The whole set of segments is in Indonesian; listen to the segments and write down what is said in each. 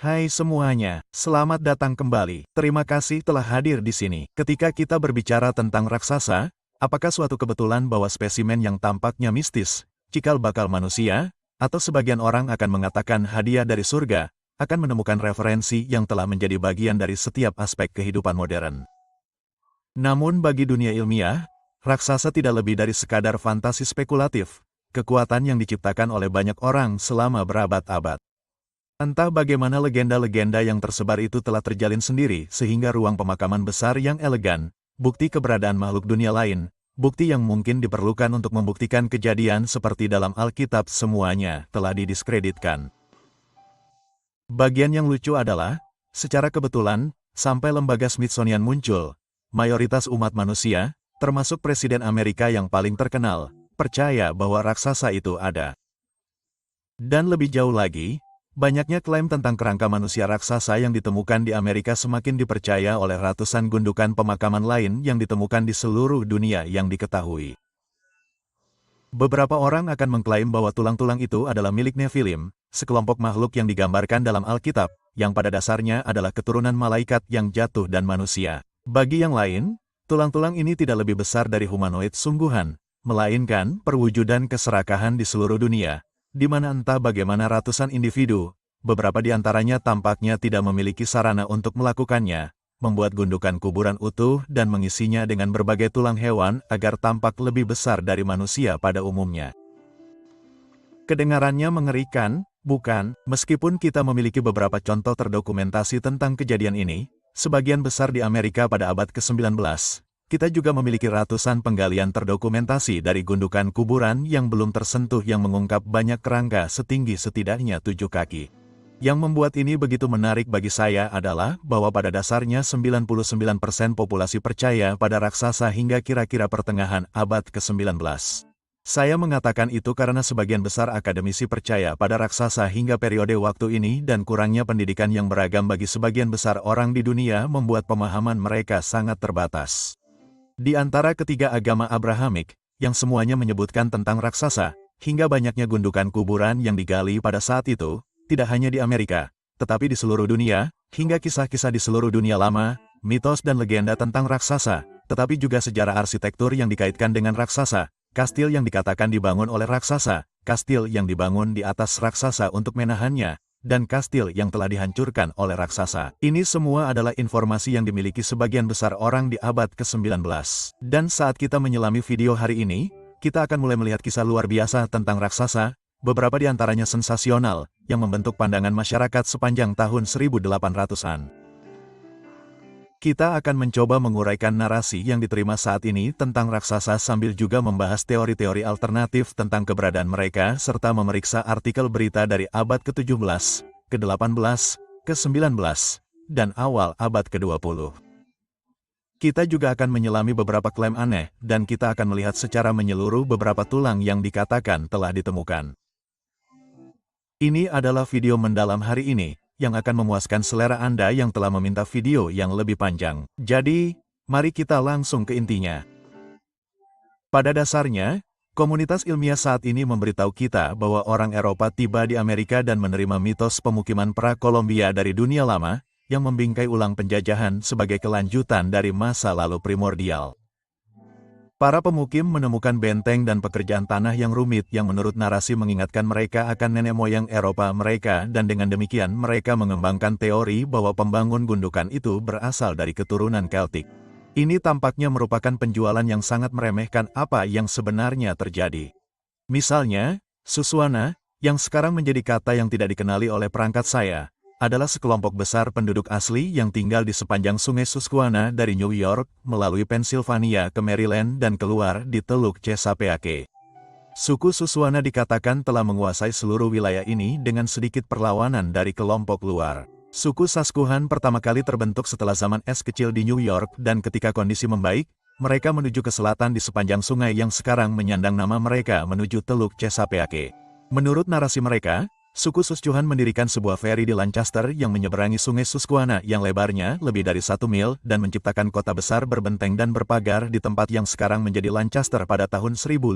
Hai semuanya, selamat datang kembali. Terima kasih telah hadir di sini. Ketika kita berbicara tentang raksasa, apakah suatu kebetulan bahwa spesimen yang tampaknya mistis, cikal bakal manusia, atau sebagian orang akan mengatakan hadiah dari surga, akan menemukan referensi yang telah menjadi bagian dari setiap aspek kehidupan modern. Namun bagi dunia ilmiah, raksasa tidak lebih dari sekadar fantasi spekulatif, kekuatan yang diciptakan oleh banyak orang selama berabad-abad. Entah bagaimana legenda-legenda yang tersebar itu telah terjalin sendiri sehingga ruang pemakaman besar yang elegan, bukti keberadaan makhluk dunia lain, bukti yang mungkin diperlukan untuk membuktikan kejadian seperti dalam Alkitab semuanya telah didiskreditkan. Bagian yang lucu adalah, secara kebetulan, sampai lembaga Smithsonian muncul, mayoritas umat manusia, termasuk Presiden Amerika yang paling terkenal, percaya bahwa raksasa itu ada. Dan lebih jauh lagi, banyaknya klaim tentang kerangka manusia raksasa yang ditemukan di Amerika semakin dipercaya oleh ratusan gundukan pemakaman lain yang ditemukan di seluruh dunia yang diketahui. Beberapa orang akan mengklaim bahwa tulang-tulang itu adalah milik Nephilim, sekelompok makhluk yang digambarkan dalam Alkitab, yang pada dasarnya adalah keturunan malaikat yang jatuh dan manusia. Bagi yang lain, tulang-tulang ini tidak lebih besar dari humanoid sungguhan, melainkan perwujudan keserakahan di seluruh dunia, di mana entah bagaimana ratusan individu, beberapa di antaranya tampaknya tidak memiliki sarana untuk melakukannya, membuat gundukan kuburan utuh dan mengisinya dengan berbagai tulang hewan agar tampak lebih besar dari manusia pada umumnya. Kedengarannya mengerikan, bukan? Meskipun kita memiliki beberapa contoh terdokumentasi tentang kejadian ini, sebagian besar di Amerika pada abad ke-19, kita juga memiliki ratusan penggalian terdokumentasi dari gundukan kuburan yang belum tersentuh yang mengungkap banyak kerangka setinggi setidaknya 7 kaki. Yang membuat ini begitu menarik bagi saya adalah bahwa pada dasarnya 99% populasi percaya pada raksasa hingga kira-kira pertengahan abad ke-19. Saya mengatakan itu karena sebagian besar akademisi percaya pada raksasa hingga periode waktu ini dan kurangnya pendidikan yang beragam bagi sebagian besar orang di dunia membuat pemahaman mereka sangat terbatas. Di antara ketiga agama Abrahamik, yang semuanya menyebutkan tentang raksasa, hingga banyaknya gundukan kuburan yang digali pada saat itu, tidak hanya di Amerika, tetapi di seluruh dunia, hingga kisah-kisah di seluruh dunia lama, mitos dan legenda tentang raksasa, tetapi juga sejarah arsitektur yang dikaitkan dengan raksasa, kastil yang dikatakan dibangun oleh raksasa, kastil yang dibangun di atas raksasa untuk menahannya, dan kastil yang telah dihancurkan oleh raksasa. Ini semua adalah informasi yang dimiliki sebagian besar orang di abad ke-19. Dan saat kita menyelami video hari ini, kita akan mulai melihat kisah luar biasa tentang raksasa, beberapa di antaranya sensasional, yang membentuk pandangan masyarakat sepanjang tahun 1800-an. Kita akan mencoba menguraikan narasi yang diterima saat ini tentang raksasa sambil juga membahas teori-teori alternatif tentang keberadaan mereka serta memeriksa artikel berita dari abad ke-17, ke-18, ke-19, dan awal abad ke-20. Kita juga akan menyelami beberapa klaim aneh dan kita akan melihat secara menyeluruh beberapa tulang yang dikatakan telah ditemukan. Ini adalah video mendalam hari ini, yang akan memuaskan selera Anda yang telah meminta video yang lebih panjang. Jadi, mari kita langsung ke intinya. Pada dasarnya, komunitas ilmiah saat ini memberitahu kita bahwa orang Eropa tiba di Amerika dan menerima mitos pemukiman pra-Kolombia dari dunia lama, yang membingkai ulang penjajahan sebagai kelanjutan dari masa lalu primordial. Para pemukim menemukan benteng dan pekerjaan tanah yang rumit yang menurut narasi mengingatkan mereka akan nenek moyang Eropa mereka dan dengan demikian mereka mengembangkan teori bahwa pembangun gundukan itu berasal dari keturunan Keltik. Ini tampaknya merupakan penjualan yang sangat meremehkan apa yang sebenarnya terjadi. Misalnya, Suswana, yang sekarang menjadi kata yang tidak dikenali oleh perangkat saya, adalah sekelompok besar penduduk asli yang tinggal di sepanjang sungai Susquehanna dari New York, melalui Pennsylvania ke Maryland dan keluar di Teluk Chesapeake. Suku Susquehanna dikatakan telah menguasai seluruh wilayah ini dengan sedikit perlawanan dari kelompok luar. Suku Susquehanna pertama kali terbentuk setelah zaman es kecil di New York dan ketika kondisi membaik, mereka menuju ke selatan di sepanjang sungai yang sekarang menyandang nama mereka menuju Teluk Chesapeake. Menurut narasi mereka, suku Susquehanna mendirikan sebuah feri di Lancaster yang menyeberangi sungai Susquehanna yang lebarnya lebih dari 1 mil dan menciptakan kota besar berbenteng dan berpagar di tempat yang sekarang menjadi Lancaster pada tahun 1550.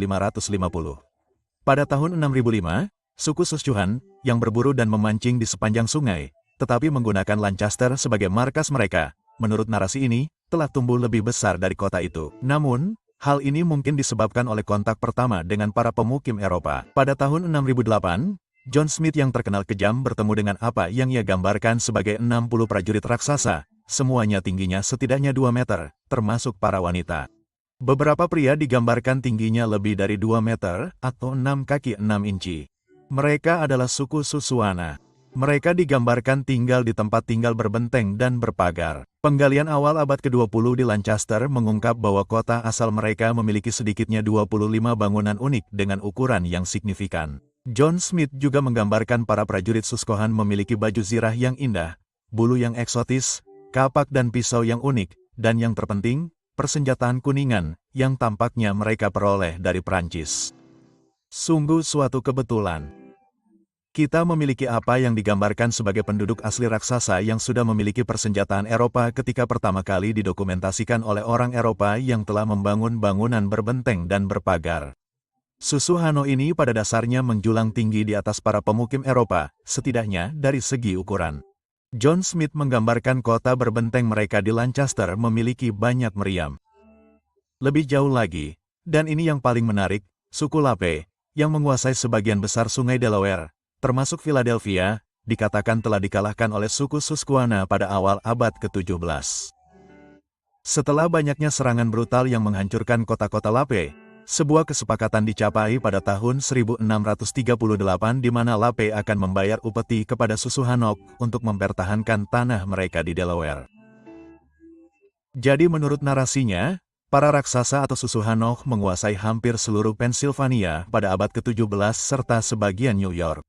Pada tahun 6005, suku Susquehanna, yang berburu dan memancing di sepanjang sungai, tetapi menggunakan Lancaster sebagai markas mereka, menurut narasi ini, telah tumbuh lebih besar dari kota itu. Namun, hal ini mungkin disebabkan oleh kontak pertama dengan para pemukim Eropa. Pada tahun 6008, John Smith yang terkenal kejam bertemu dengan apa yang ia gambarkan sebagai 60 prajurit raksasa, semuanya tingginya setidaknya 2 meter, termasuk para wanita. Beberapa pria digambarkan tingginya lebih dari 2 meter, atau 6 kaki 6 inci. Mereka adalah suku Susquehanna. Mereka digambarkan tinggal di tempat tinggal berbenteng dan berpagar. Penggalian awal abad ke-20 di Lancaster mengungkap bahwa kota asal mereka memiliki sedikitnya 25 bangunan unik dengan ukuran yang signifikan. John Smith juga menggambarkan para prajurit Susquehanna memiliki baju zirah yang indah, bulu yang eksotis, kapak dan pisau yang unik, dan yang terpenting, persenjataan kuningan, yang tampaknya mereka peroleh dari Prancis. Sungguh suatu kebetulan. Kita memiliki apa yang digambarkan sebagai penduduk asli raksasa yang sudah memiliki persenjataan Eropa ketika pertama kali didokumentasikan oleh orang Eropa yang telah membangun bangunan berbenteng dan berpagar. Susquehanna ini pada dasarnya menjulang tinggi di atas para pemukim Eropa, setidaknya dari segi ukuran. John Smith menggambarkan kota berbenteng mereka di Lancaster memiliki banyak meriam. Lebih jauh lagi, dan ini yang paling menarik, suku Lape, yang menguasai sebagian besar sungai Delaware, termasuk Philadelphia, dikatakan telah dikalahkan oleh suku Susquehanna pada awal abad ke-17. Setelah banyaknya serangan brutal yang menghancurkan kota-kota Lape, sebuah kesepakatan dicapai pada tahun 1638 di mana Lape akan membayar upeti kepada Susquehanna untuk mempertahankan tanah mereka di Delaware. Jadi menurut narasinya, para raksasa atau Susquehanna menguasai hampir seluruh Pennsylvania pada abad ke-17 serta sebagian New York.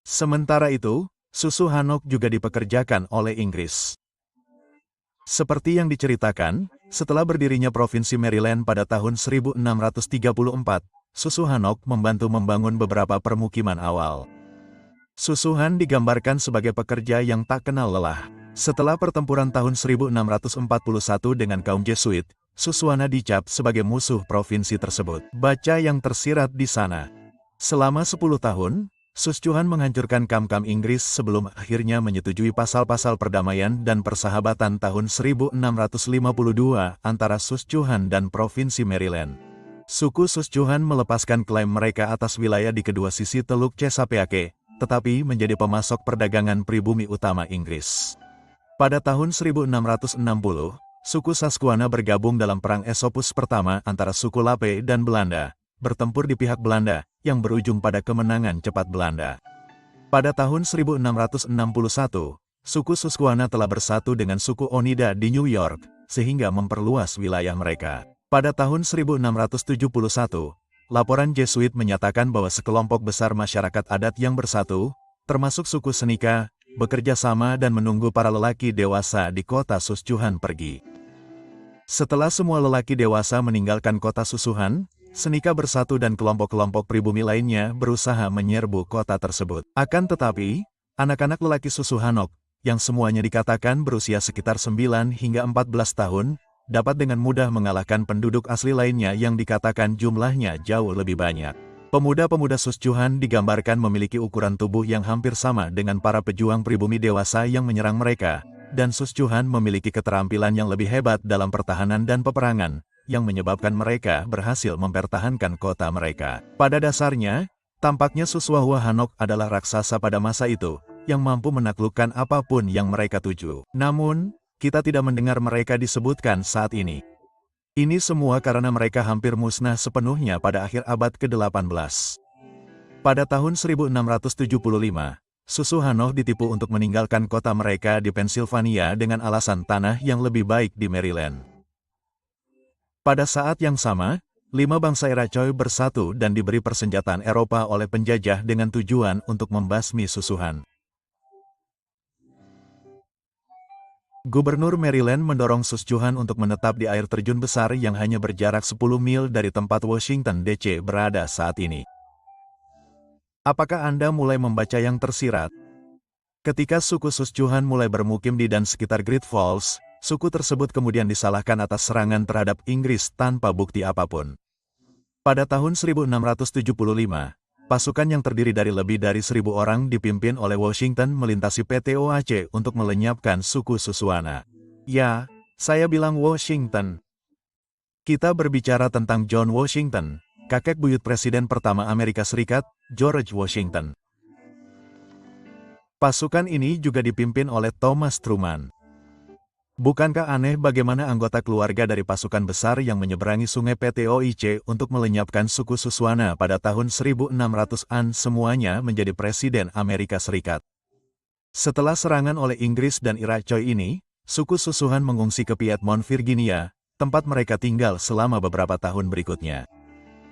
Sementara itu, Susquehanna juga dipekerjakan oleh Inggris. Seperti yang diceritakan, setelah berdirinya Provinsi Maryland pada tahun 1634, Susquehanna membantu membangun beberapa permukiman awal. Susquehanna digambarkan sebagai pekerja yang tak kenal lelah. Setelah pertempuran tahun 1641 dengan kaum Jesuit, Susquehanna dicap sebagai musuh provinsi tersebut. Baca yang tersirat di sana. Selama 10 tahun, Susquehanna menghancurkan kam-kam Inggris sebelum akhirnya menyetujui pasal-pasal perdamaian dan persahabatan tahun 1652 antara Susquehanna dan Provinsi Maryland. Suku Susquehanna melepaskan klaim mereka atas wilayah di kedua sisi Teluk Chesapeake, tetapi menjadi pemasok perdagangan pribumi utama Inggris. Pada tahun 1660, suku Susquehanna bergabung dalam Perang Esopus pertama antara suku Lape dan Belanda, bertempur di pihak Belanda, yang berujung pada kemenangan cepat Belanda. Pada tahun 1661, suku Susquehanna telah bersatu dengan suku Oneida di New York, sehingga memperluas wilayah mereka. Pada tahun 1671, laporan Jesuit menyatakan bahwa sekelompok besar masyarakat adat yang bersatu, termasuk suku Seneca, bekerja sama dan menunggu para lelaki dewasa di kota Susquehanna pergi. Setelah semua lelaki dewasa meninggalkan kota Susquehanna, Seneca bersatu dan kelompok-kelompok pribumi lainnya berusaha menyerbu kota tersebut. Akan tetapi, anak-anak lelaki Susquehanna, yang semuanya dikatakan berusia sekitar 9 hingga 14 tahun, dapat dengan mudah mengalahkan penduduk asli lainnya yang dikatakan jumlahnya jauh lebih banyak. Pemuda-pemuda Susquehanna digambarkan memiliki ukuran tubuh yang hampir sama dengan para pejuang pribumi dewasa yang menyerang mereka, dan Susquehanna memiliki keterampilan yang lebih hebat dalam pertahanan dan peperangan, yang menyebabkan mereka berhasil mempertahankan kota mereka. Pada dasarnya, tampaknya Susquehanna adalah raksasa pada masa itu, yang mampu menaklukkan apapun yang mereka tuju. Namun, kita tidak mendengar mereka disebutkan saat ini. Ini semua karena mereka hampir musnah sepenuhnya pada akhir abad ke-18. Pada tahun 1675, Susquehanna ditipu untuk meninggalkan kota mereka di Pennsylvania dengan alasan tanah yang lebih baik di Maryland. Pada saat yang sama, 5 bangsa Iroquois bersatu dan diberi persenjataan Eropa oleh penjajah dengan tujuan untuk membasmi Susquehanna. Gubernur Maryland mendorong Susquehanna untuk menetap di air terjun besar yang hanya berjarak 10 mil dari tempat Washington DC berada saat ini. Apakah Anda mulai membaca yang tersirat? Ketika suku Susquehanna mulai bermukim di dan sekitar Great Falls, suku tersebut kemudian disalahkan atas serangan terhadap Inggris tanpa bukti apapun. Pada tahun 1675, Pasukan yang terdiri dari lebih dari 1.000 orang dipimpin oleh Washington melintasi PTOAC untuk melenyapkan suku Susquehanna. Ya, saya bilang Washington. Kita berbicara tentang John Washington, kakek buyut Presiden pertama Amerika Serikat, George Washington. Pasukan ini juga dipimpin oleh Thomas Truman. Bukankah aneh bagaimana anggota keluarga dari pasukan besar yang menyeberangi sungai PTOIC untuk melenyapkan suku Susquehanna pada tahun 1600-an semuanya menjadi Presiden Amerika Serikat. Setelah serangan oleh Inggris dan Iroquois ini, suku Susquehanna mengungsi ke Piedmont, Virginia, tempat mereka tinggal selama beberapa tahun berikutnya.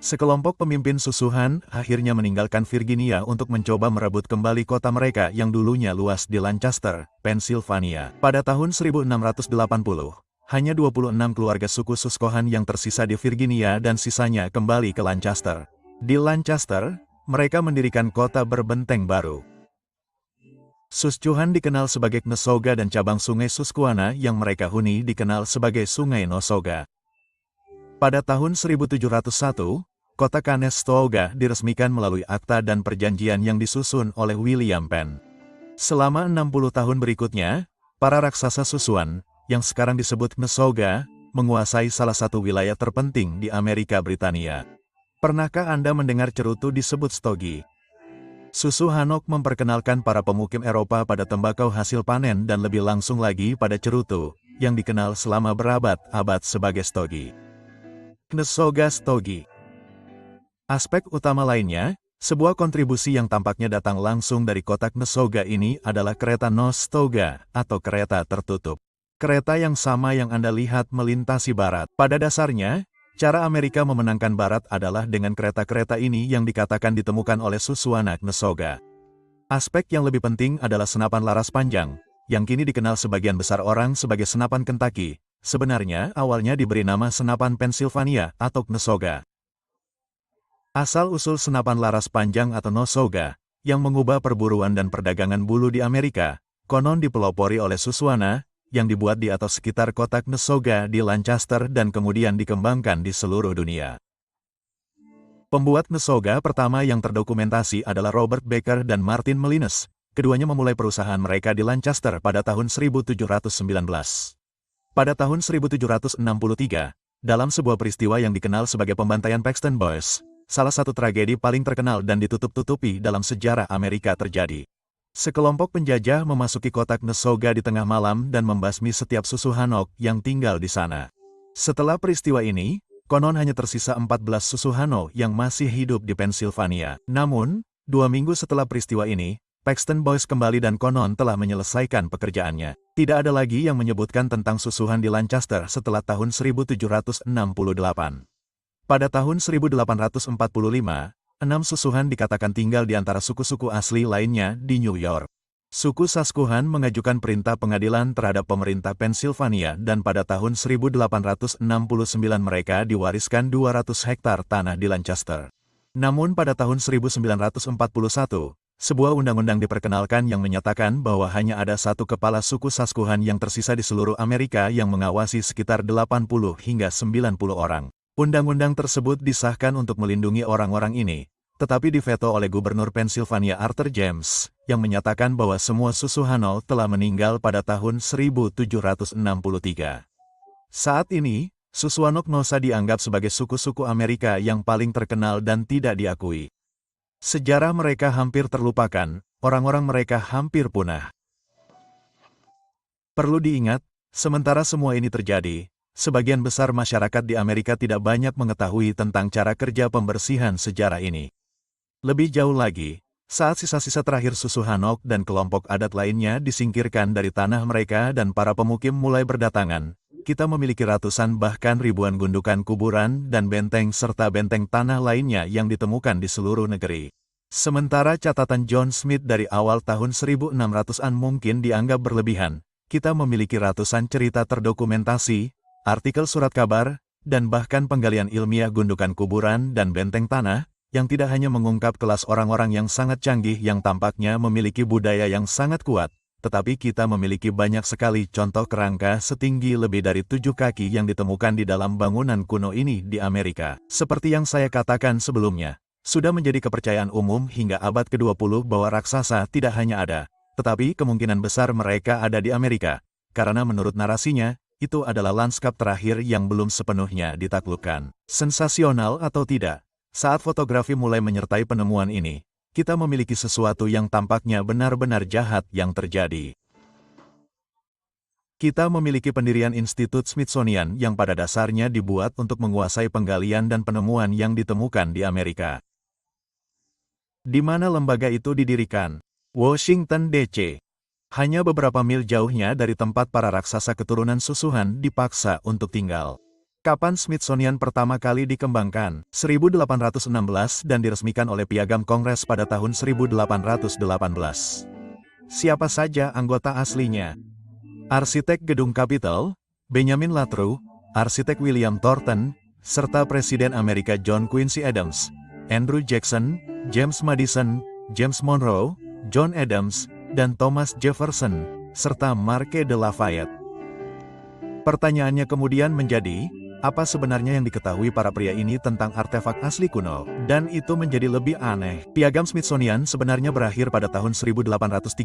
Sekelompok pemimpin Susquehanna akhirnya meninggalkan Virginia untuk mencoba merebut kembali kota mereka yang dulunya luas di Lancaster, Pennsylvania. Pada tahun 1680, hanya 26 keluarga suku Susquehanna yang tersisa di Virginia dan sisanya kembali ke Lancaster. Di Lancaster, mereka mendirikan kota berbenteng baru. Susquehanna dikenal sebagai Nesoga dan cabang sungai Susquehanna yang mereka huni dikenal sebagai Sungai Nosoga. Pada tahun 1701, kota Conestoga diresmikan melalui akta dan perjanjian yang disusun oleh William Penn. Selama 60 tahun berikutnya, para raksasa Susquehanna, yang sekarang disebut Nesoga, menguasai salah satu wilayah terpenting di Amerika Britania. Pernahkah Anda mendengar cerutu disebut stogi? Susquehanna memperkenalkan para pemukim Eropa pada tembakau hasil panen dan lebih langsung lagi pada cerutu, yang dikenal selama berabad-abad sebagai stogi. Nesoga stogi. Aspek utama lainnya, sebuah kontribusi yang tampaknya datang langsung dari kota Nesoga ini adalah kereta Nostoga atau kereta tertutup. Kereta yang sama yang Anda lihat melintasi barat. Pada dasarnya, cara Amerika memenangkan barat adalah dengan kereta-kereta ini yang dikatakan ditemukan oleh Susquehanna Nesoga. Aspek yang lebih penting adalah senapan laras panjang, yang kini dikenal sebagian besar orang sebagai senapan Kentucky. Sebenarnya awalnya diberi nama senapan Pennsylvania atau Nesoga. Asal-usul senapan laras panjang atau Nosoga, yang mengubah perburuan dan perdagangan bulu di Amerika, konon dipelopori oleh Susquehanna, yang dibuat di atau sekitar kota Nesoga di Lancaster dan kemudian dikembangkan di seluruh dunia. Pembuat Nesoga pertama yang terdokumentasi adalah Robert Baker dan Martin Melines. Keduanya memulai perusahaan mereka di Lancaster pada tahun 1719. Pada tahun 1763, dalam sebuah peristiwa yang dikenal sebagai pembantaian Paxton Boys, salah satu tragedi paling terkenal dan ditutup-tutupi dalam sejarah Amerika terjadi. Sekelompok penjajah memasuki kota Nesoga di tengah malam dan membasmi setiap Susquehanna yang tinggal di sana. Setelah peristiwa ini, konon hanya tersisa 14 Susquehanna yang masih hidup di Pennsylvania. Namun, 2 minggu setelah peristiwa ini, Paxton Boys kembali dan konon telah menyelesaikan pekerjaannya. Tidak ada lagi yang menyebutkan tentang Susquehanna di Lancaster setelah tahun 1768. Pada tahun 1845, 6 Susquehanna dikatakan tinggal di antara suku-suku asli lainnya di New York. Suku Susquehanna mengajukan perintah pengadilan terhadap pemerintah Pennsylvania dan pada tahun 1869 mereka diwariskan 200 hektar tanah di Lancaster. Namun pada tahun 1941, sebuah undang-undang diperkenalkan yang menyatakan bahwa hanya ada satu kepala suku Susquehanna yang tersisa di seluruh Amerika yang mengawasi sekitar 80 hingga 90 orang. Undang-undang tersebut disahkan untuk melindungi orang-orang ini, tetapi diveto oleh Gubernur Pennsylvania Arthur James, yang menyatakan bahwa semua Susquehanna telah meninggal pada tahun 1763. Saat ini, Susquehanna dianggap sebagai suku-suku Amerika yang paling terkenal dan tidak diakui. Sejarah mereka hampir terlupakan, orang-orang mereka hampir punah. Perlu diingat, sementara semua ini terjadi, sebagian besar masyarakat di Amerika tidak banyak mengetahui tentang cara kerja pembersihan sejarah ini. Lebih jauh lagi, saat sisa-sisa terakhir Susquehanna dan kelompok adat lainnya disingkirkan dari tanah mereka dan para pemukim mulai berdatangan, kita memiliki ratusan bahkan ribuan gundukan kuburan dan benteng serta benteng tanah lainnya yang ditemukan di seluruh negeri. Sementara catatan John Smith dari awal tahun 1600-an mungkin dianggap berlebihan, kita memiliki ratusan cerita terdokumentasi, artikel surat kabar, dan bahkan penggalian ilmiah gundukan kuburan dan benteng tanah, yang tidak hanya mengungkap kelas orang-orang yang sangat canggih yang tampaknya memiliki budaya yang sangat kuat, tetapi kita memiliki banyak sekali contoh kerangka setinggi lebih dari 7 kaki yang ditemukan di dalam bangunan kuno ini di Amerika. Seperti yang saya katakan sebelumnya, Sudah menjadi kepercayaan umum hingga abad ke-20 bahwa raksasa tidak hanya ada, tetapi kemungkinan besar mereka ada di Amerika, karena menurut narasinya, itu adalah lanskap terakhir yang belum sepenuhnya ditaklukkan. Sensasional atau tidak, saat fotografi mulai menyertai penemuan ini, kita memiliki sesuatu yang tampaknya benar-benar jahat yang terjadi. Kita memiliki pendirian Institut Smithsonian yang pada dasarnya dibuat untuk menguasai penggalian dan penemuan yang ditemukan di Amerika. Di mana lembaga itu didirikan? Washington, D.C. Hanya beberapa mil jauhnya dari tempat para raksasa keturunan susuhan dipaksa untuk tinggal. Kapan Smithsonian pertama kali dikembangkan? 1816 dan diresmikan oleh Piagam Kongres pada tahun 1818. Siapa saja anggota aslinya? Arsitek Gedung Capitol, Benjamin Latrobe, Arsitek William Thornton, serta Presiden Amerika John Quincy Adams, Andrew Jackson, James Madison, James Monroe, John Adams, dan Thomas Jefferson, serta Marquis de Lafayette. Pertanyaannya kemudian menjadi, apa sebenarnya yang diketahui para pria ini tentang artefak asli kuno? Dan itu menjadi lebih aneh. Piagam Smithsonian sebenarnya berakhir pada tahun 1838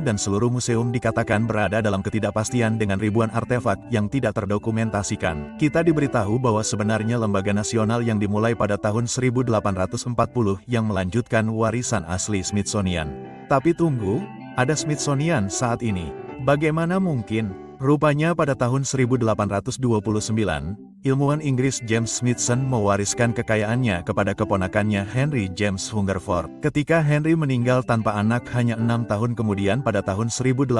dan seluruh museum dikatakan berada dalam ketidakpastian dengan ribuan artefak yang tidak terdokumentasikan. Kita diberitahu bahwa sebenarnya lembaga nasional yang dimulai pada tahun 1840 yang melanjutkan warisan asli Smithsonian. Tapi tunggu, ada Smithsonian saat ini. Bagaimana mungkin? Rupanya pada tahun 1829, ilmuwan Inggris James Smithson mewariskan kekayaannya kepada keponakannya Henry James Hungerford. Ketika Henry meninggal tanpa anak hanya 6 tahun kemudian pada tahun 1835,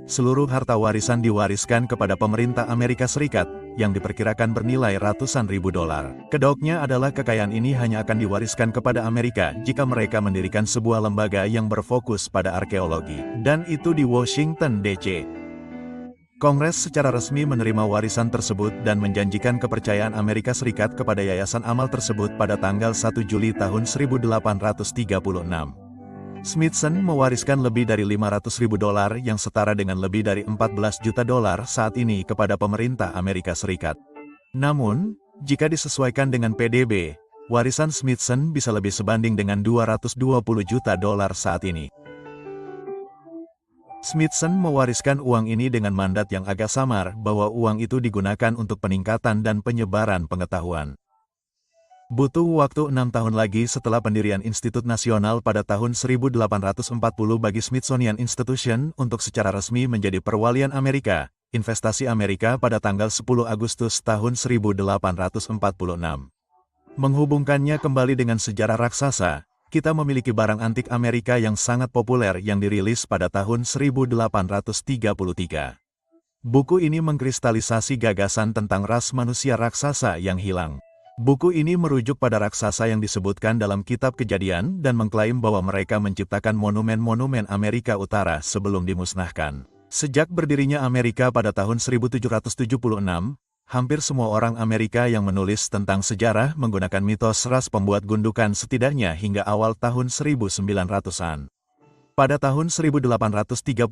seluruh harta warisan diwariskan kepada pemerintah Amerika Serikat, yang diperkirakan bernilai ratusan ribu dolar. Kedoknya adalah kekayaan ini hanya akan diwariskan kepada Amerika jika mereka mendirikan sebuah lembaga yang berfokus pada arkeologi. Dan itu di Washington, D.C. Kongres secara resmi menerima warisan tersebut dan menjanjikan kepercayaan Amerika Serikat kepada yayasan amal tersebut pada tanggal 1 Juli tahun 1836. Smithson mewariskan lebih dari 500 ribu dolar yang setara dengan lebih dari 14 juta dolar saat ini kepada pemerintah Amerika Serikat. Namun, jika disesuaikan dengan PDB, warisan Smithson bisa lebih sebanding dengan 220 juta dolar saat ini. Smithson mewariskan uang ini dengan mandat yang agak samar bahwa uang itu digunakan untuk peningkatan dan penyebaran pengetahuan. Butuh waktu 6 tahun lagi setelah pendirian Institut Nasional pada tahun 1840 bagi Smithsonian Institution untuk secara resmi menjadi perwalian Amerika, investasi Amerika pada tanggal 10 Agustus tahun 1846. Menghubungkannya kembali dengan sejarah raksasa, kita memiliki barang antik Amerika yang sangat populer yang dirilis pada tahun 1833. Buku ini mengkristalisasi gagasan tentang ras manusia raksasa yang hilang. Buku ini merujuk pada raksasa yang disebutkan dalam kitab Kejadian dan mengklaim bahwa mereka menciptakan monumen-monumen Amerika Utara sebelum dimusnahkan. Sejak berdirinya Amerika pada tahun 1776, hampir semua orang Amerika yang menulis tentang sejarah menggunakan mitos ras pembuat gundukan setidaknya hingga awal tahun 1900-an. Pada tahun 1832,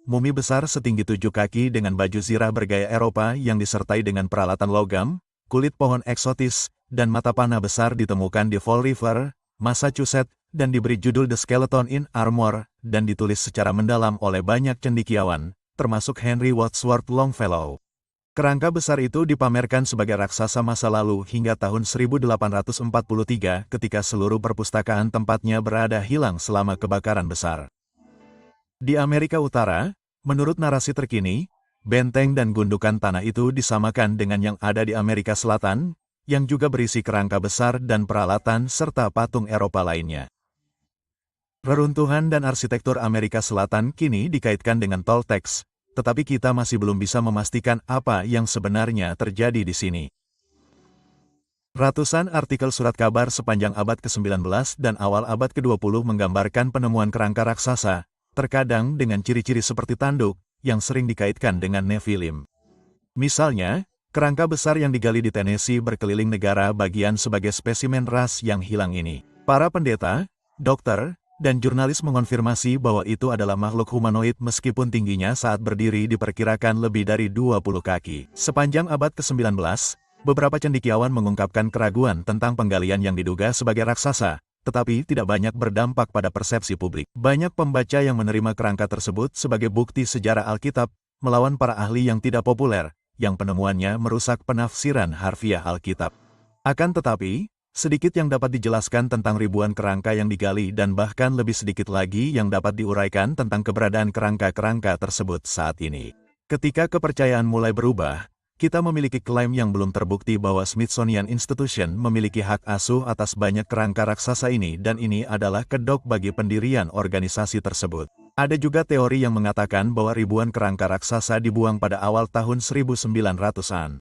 mumi besar setinggi 7 kaki dengan baju zirah bergaya Eropa yang disertai dengan peralatan logam, kulit pohon eksotis, dan mata panah besar ditemukan di Fall River, Massachusetts, dan diberi judul The Skeleton in Armor, dan ditulis secara mendalam oleh banyak cendekiawan, termasuk Henry Wadsworth Longfellow. Kerangka besar itu dipamerkan sebagai raksasa masa lalu hingga tahun 1843 ketika seluruh perpustakaan tempatnya berada hilang selama kebakaran besar. Di Amerika Utara, menurut narasi terkini, benteng dan gundukan tanah itu disamakan dengan yang ada di Amerika Selatan, yang juga berisi kerangka besar dan peralatan serta patung Eropa lainnya. Reruntuhan dan arsitektur Amerika Selatan kini dikaitkan dengan Toltecs, tetapi kita masih belum bisa memastikan apa yang sebenarnya terjadi di sini. Ratusan artikel surat kabar sepanjang abad ke-19 dan awal abad ke-20 menggambarkan penemuan kerangka raksasa, terkadang dengan ciri-ciri seperti tanduk, yang sering dikaitkan dengan Nephilim. Misalnya, kerangka besar yang digali di Tennessee berkeliling negara bagian sebagai spesimen ras yang hilang ini. Para pendeta, dokter, dan jurnalis mengonfirmasi bahwa itu adalah makhluk humanoid meskipun tingginya saat berdiri diperkirakan lebih dari 20 kaki. Sepanjang abad ke-19, Beberapa cendekiawan mengungkapkan keraguan tentang penggalian yang diduga sebagai raksasa, tetapi tidak banyak berdampak pada persepsi publik. Banyak pembaca yang menerima kerangka tersebut sebagai bukti sejarah Alkitab, melawan para ahli yang tidak populer, yang penemuannya merusak penafsiran harfiah Alkitab. Akan tetapi, sedikit yang dapat dijelaskan tentang ribuan kerangka yang digali dan bahkan lebih sedikit lagi yang dapat diuraikan tentang keberadaan kerangka-kerangka tersebut saat ini. Ketika kepercayaan mulai berubah, kita memiliki klaim yang belum terbukti bahwa Smithsonian Institution memiliki hak asuh atas banyak kerangka raksasa ini dan ini adalah kedok bagi pendirian organisasi tersebut. Ada juga teori yang mengatakan bahwa ribuan kerangka raksasa dibuang pada awal tahun 1900-an.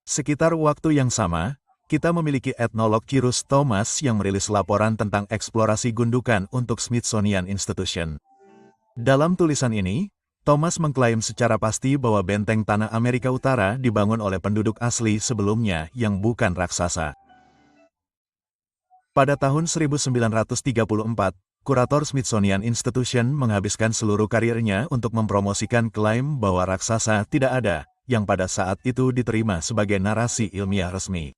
Sekitar waktu yang sama, kita memiliki etnolog Cyrus Thomas yang merilis laporan tentang eksplorasi gundukan untuk Smithsonian Institution. Dalam tulisan ini, Thomas mengklaim secara pasti bahwa benteng tanah Amerika Utara dibangun oleh penduduk asli sebelumnya yang bukan raksasa. Pada tahun 1934, kurator Smithsonian Institution menghabiskan seluruh karirnya untuk mempromosikan klaim bahwa raksasa tidak ada, yang pada saat itu diterima sebagai narasi ilmiah resmi.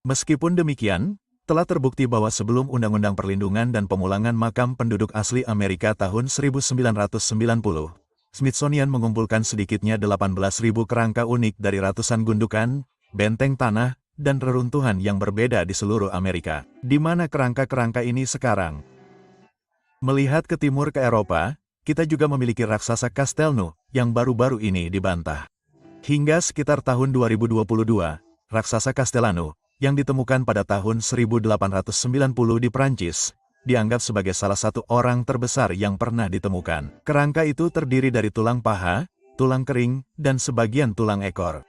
Meskipun demikian, telah terbukti bahwa sebelum Undang-Undang Perlindungan dan Pemulangan Makam Penduduk Asli Amerika tahun 1990, Smithsonian mengumpulkan sedikitnya 18.000 kerangka unik dari ratusan gundukan, benteng tanah, dan reruntuhan yang berbeda di seluruh Amerika. Di mana kerangka-kerangka ini sekarang? Melihat ke timur ke Eropa, kita juga memiliki raksasa Castelnau, yang baru-baru ini dibantah. Hingga sekitar tahun 2022, raksasa Castellano, yang ditemukan pada tahun 1890 di Prancis, dianggap sebagai salah satu orang terbesar yang pernah ditemukan. Kerangka itu terdiri dari tulang paha, tulang kering, dan sebagian tulang ekor.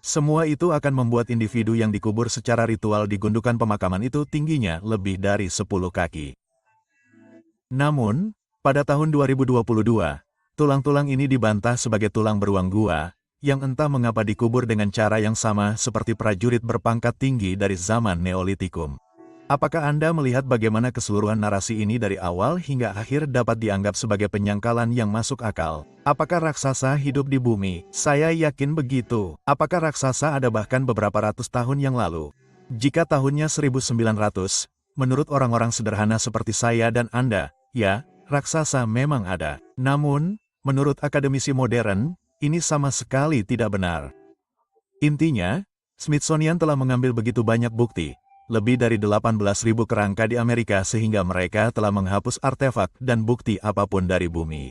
Semua itu akan membuat individu yang dikubur secara ritual di gundukan pemakaman itu tingginya lebih dari 10 kaki. Namun, pada tahun 2022, tulang-tulang ini dibantah sebagai tulang beruang gua, yang entah mengapa dikubur dengan cara yang sama seperti prajurit berpangkat tinggi dari zaman Neolitikum. Apakah Anda melihat bagaimana keseluruhan narasi ini dari awal hingga akhir dapat dianggap sebagai penyangkalan yang masuk akal? Apakah raksasa hidup di bumi? Saya yakin begitu. Apakah raksasa ada bahkan beberapa ratus tahun yang lalu? Jika tahunnya 1900, menurut orang-orang sederhana seperti saya dan Anda, ya, raksasa memang ada. Namun, menurut akademisi modern, ini sama sekali tidak benar. Intinya, Smithsonian telah mengambil begitu banyak bukti, lebih dari 18.000 kerangka di Amerika sehingga mereka telah menghapus artefak dan bukti apapun dari bumi.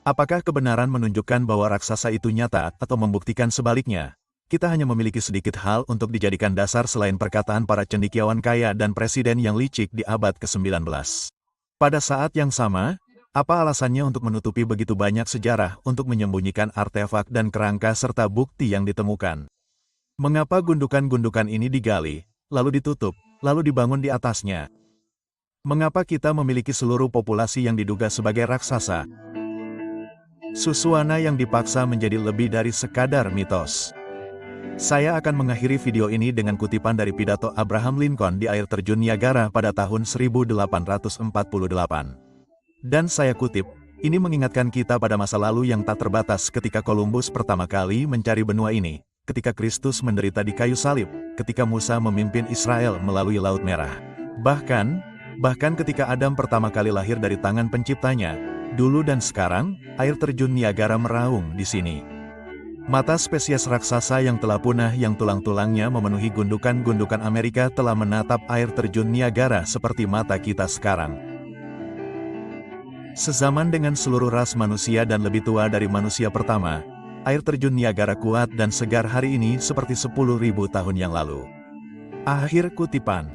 Apakah kebenaran menunjukkan bahwa raksasa itu nyata atau membuktikan sebaliknya? Kita hanya memiliki sedikit hal untuk dijadikan dasar selain perkataan para cendekiawan kaya dan presiden yang licik di abad ke-19. Pada saat yang sama, apa alasannya untuk menutupi begitu banyak sejarah untuk menyembunyikan artefak dan kerangka serta bukti yang ditemukan? Mengapa gundukan-gundukan ini digali, lalu ditutup, lalu dibangun di atasnya? Mengapa kita memiliki seluruh populasi yang diduga sebagai raksasa? Suswana yang dipaksa menjadi lebih dari sekadar mitos. Saya akan mengakhiri video ini dengan kutipan dari pidato Abraham Lincoln di air terjun Niagara pada tahun 1848. Dan saya kutip, ini mengingatkan kita pada masa lalu yang tak terbatas ketika Columbus pertama kali mencari benua ini, ketika Kristus menderita di kayu salib, ketika Musa memimpin Israel melalui Laut Merah. Bahkan ketika Adam pertama kali lahir dari tangan penciptanya, dulu dan sekarang, air terjun Niagara meraung di sini. Mata spesies raksasa yang telah punah yang tulang-tulangnya memenuhi gundukan-gundukan Amerika telah menatap air terjun Niagara seperti mata kita sekarang. Sezaman dengan seluruh ras manusia dan lebih tua dari manusia pertama, air terjun Niagara kuat dan segar hari ini seperti 10.000 tahun yang lalu. Akhir kutipan.